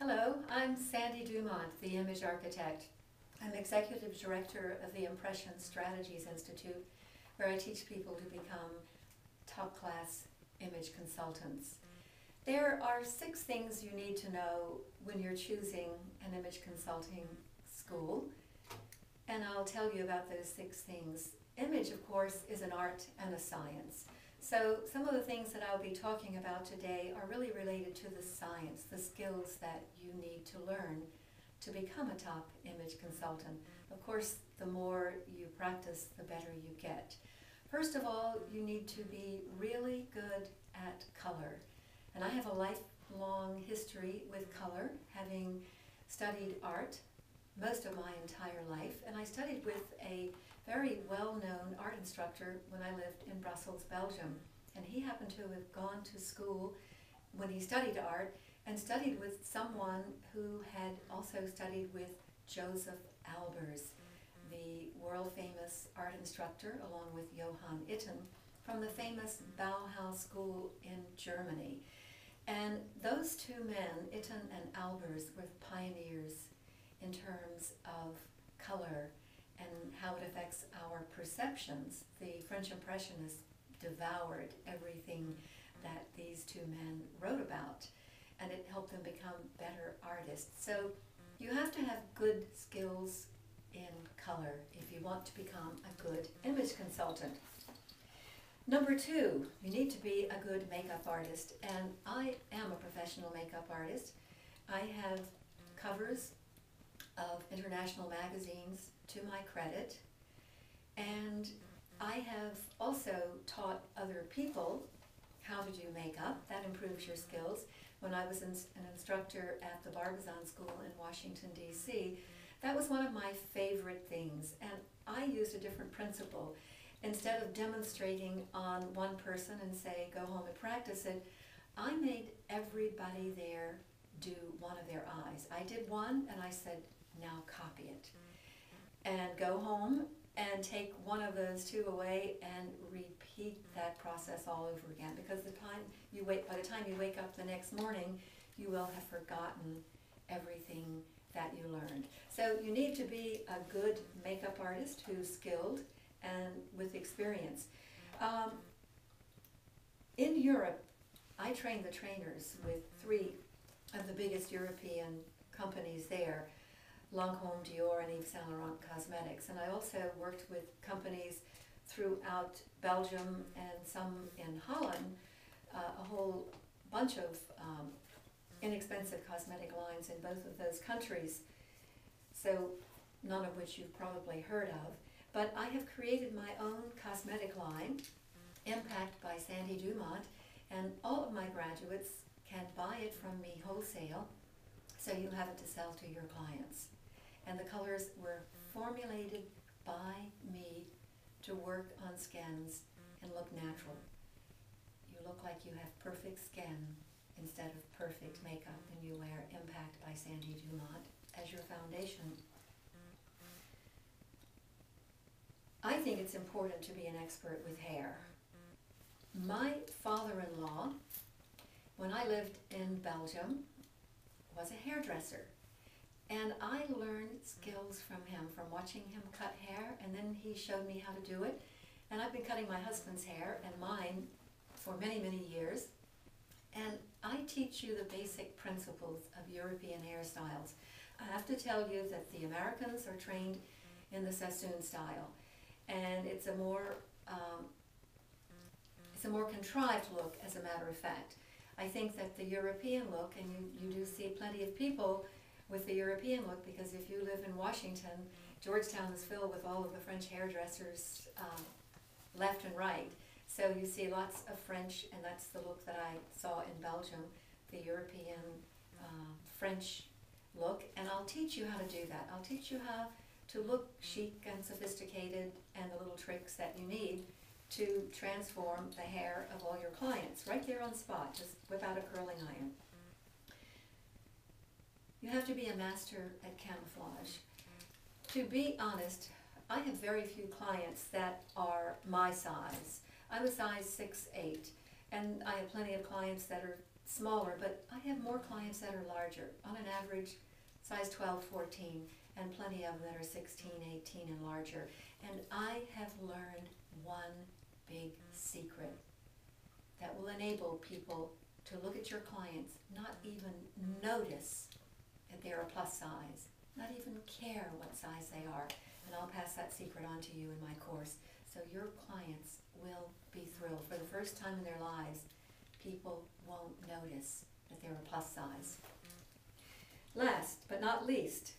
Hello, I'm Sandy Dumont, the Image Architect. I'm Executive Director of the Impression Strategies Institute, where I teach people to become top-class image consultants. There are 6 things you need to know when you're choosing an image consulting school, and I'll tell you about those 6 things. Image, of course, is an art and a science. So some of the things that I'll be talking about today are really related to the science, the skills that you need to learn to become a top image consultant. Of course, the more you practice, the better you get. First of all, you need to be really good at color. And I have a lifelong history with color, having studied art most of my entire life. And I studied with a very well-known art instructor when I lived in Brussels, Belgium. And he happened to have gone to school when he studied art and studied with someone who had also studied with Joseph Albers, the world-famous art instructor, along with Johann Itten, from the famous Bauhaus School in Germany. And those 2 men, Itten and Albers, were pioneers in terms of color and how it affects our perceptions. The French Impressionists devoured everything that these 2 men wrote about, and it helped them become better artists. So you have to have good skills in color if you want to become a good image consultant. Number 2, you need to be a good makeup artist, and I am a professional makeup artist. I have covers of international magazines to my credit, and I have also taught other people how to do makeup. That improves your skills. When I was an instructor at the Barbizon School in Washington, D.C., that was one of my favorite things, and I used a different principle. Instead of demonstrating on one person and say, go home and practice it, I made everybody there do one of their eyes. I did one, and I said, now copy it. And go home and take one of those 2 away and repeat that process all over again. Because by the time you wake up the next morning, you will have forgotten everything that you learned. So you need to be a good makeup artist who's skilled and with experience. In Europe, I trained the trainers with 3 of the biggest European companies there, Lancôme, Dior, and Yves Saint Laurent Cosmetics. And I also worked with companies throughout Belgium and some in Holland, a whole bunch of inexpensive cosmetic lines in both of those countries, so none of which you've probably heard of. But I have created my own cosmetic line, Impact by Sandy Dumont, and all of my graduates can buy it from me wholesale, so you have it to sell to your clients. And the colors were formulated by me to work on skins and look natural. You look like you have perfect skin instead of perfect makeup, and you wear Impact by Sandy Dumont as your foundation. I think it's important to be an expert with hair. My father-in-law, when I lived in Belgium, was a hairdresser. And I learned skills from him, from watching him cut hair, and then he showed me how to do it. And I've been cutting my husband's hair and mine for many, many years. And I teach you the basic principles of European hairstyles. I have to tell you that the Americans are trained in the Sassoon style. And it's a more contrived look, as a matter of fact. I think that the European look, and you do see plenty of people with the European look, because if you live in Washington, Georgetown is filled with all of the French hairdressers left and right. So you see lots of French, and that's the look that I saw in Belgium, the European French look. And I'll teach you how to do that. I'll teach you how to look chic and sophisticated, and the little tricks that you need to transform the hair of all your clients right there on the spot, just without a curling iron. You have to be a master at camouflage. To be honest, I have very few clients that are my size. I'm a size 6'8", and I have plenty of clients that are smaller, but I have more clients that are larger, on an average size 12, 14, and plenty of them that are 16, 18 and larger. And I have learned one big secret that will enable people to look at your clients, not even notice that they're a plus size, not even care what size they are. And I'll pass that secret on to you in my course. So your clients will be thrilled. For the first time in their lives, people won't notice that they're a plus size. Last but not least,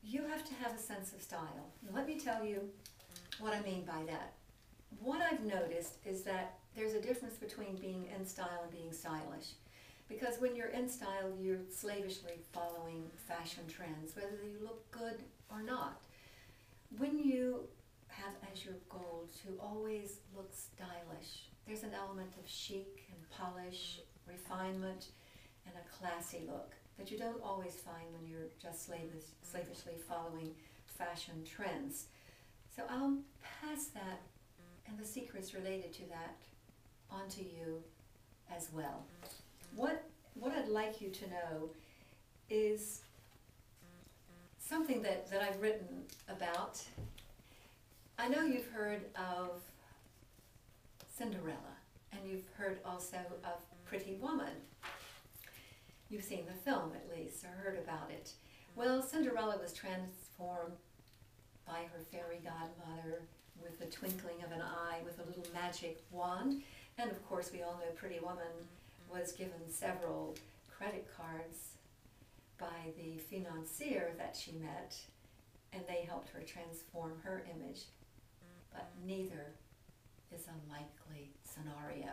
you have to have a sense of style. Now, let me tell you what I mean by that. What I've noticed is that there's a difference between being in style and being stylish. Because when you're in style, you're slavishly following fashion trends, whether you look good or not. When you have as your goal to always look stylish, there's an element of chic and polish, refinement, and a classy look that you don't always find when you're just slavishly following fashion trends. So I'll pass that and the secrets related to that onto you as well. What I'd like you to know is something that I've written about. I know you've heard of Cinderella, and you've heard also of Pretty Woman. You've seen the film at least, or heard about it. Well, Cinderella was transformed by her fairy godmother with the twinkling of an eye, with a little magic wand. And of course, we all know Pretty Woman was given several credit cards by the financier that she met, and they helped her transform her image. But neither is a likely scenario.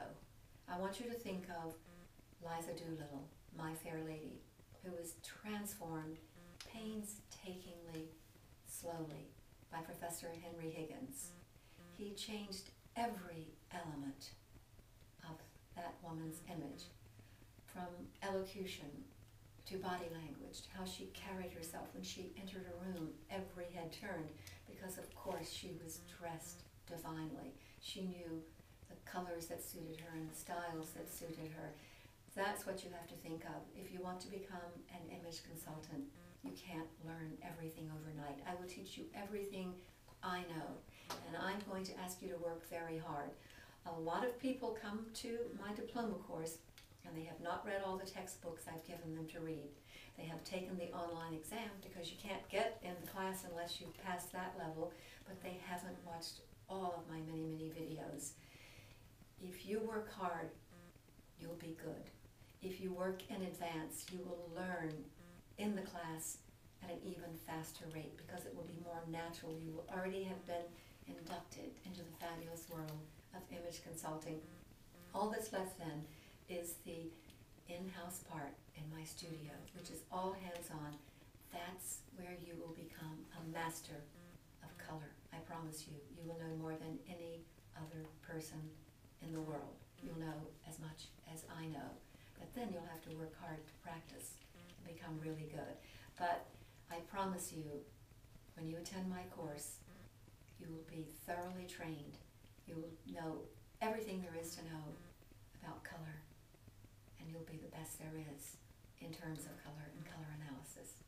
I want you to think of Liza Doolittle, My Fair Lady, who was transformed painstakingly, slowly, by Professor Henry Higgins. He changed every element of that woman's image, from elocution to body language, to how she carried herself when she entered a room, every head turned, because of course she was dressed divinely. She knew the colors that suited her and the styles that suited her. That's what you have to think of. If you want to become an image consultant, you can't learn everything overnight. I will teach you everything I know, and I'm going to ask you to work very hard. A lot of people come to my diploma course and they have not read all the textbooks I've given them to read. They have taken the online exam because you can't get in the class unless you've passed that level, but they haven't watched all of my many, many videos. If you work hard, you'll be good. If you work in advance, you will learn in the class at an even faster rate because it will be more natural. You will already have been inducted into the fabulous world of image consulting. All that's left then is the in-house part in my studio, which is all hands-on. That's where you will become a master of color. I promise you, you will know more than any other person in the world. You'll know as much as I know. But then you'll have to work hard to practice and become really good. But I promise you, when you attend my course, you will be thoroughly trained. You will know everything there is to know about color, and you'll be the best there is in terms of color and color analysis.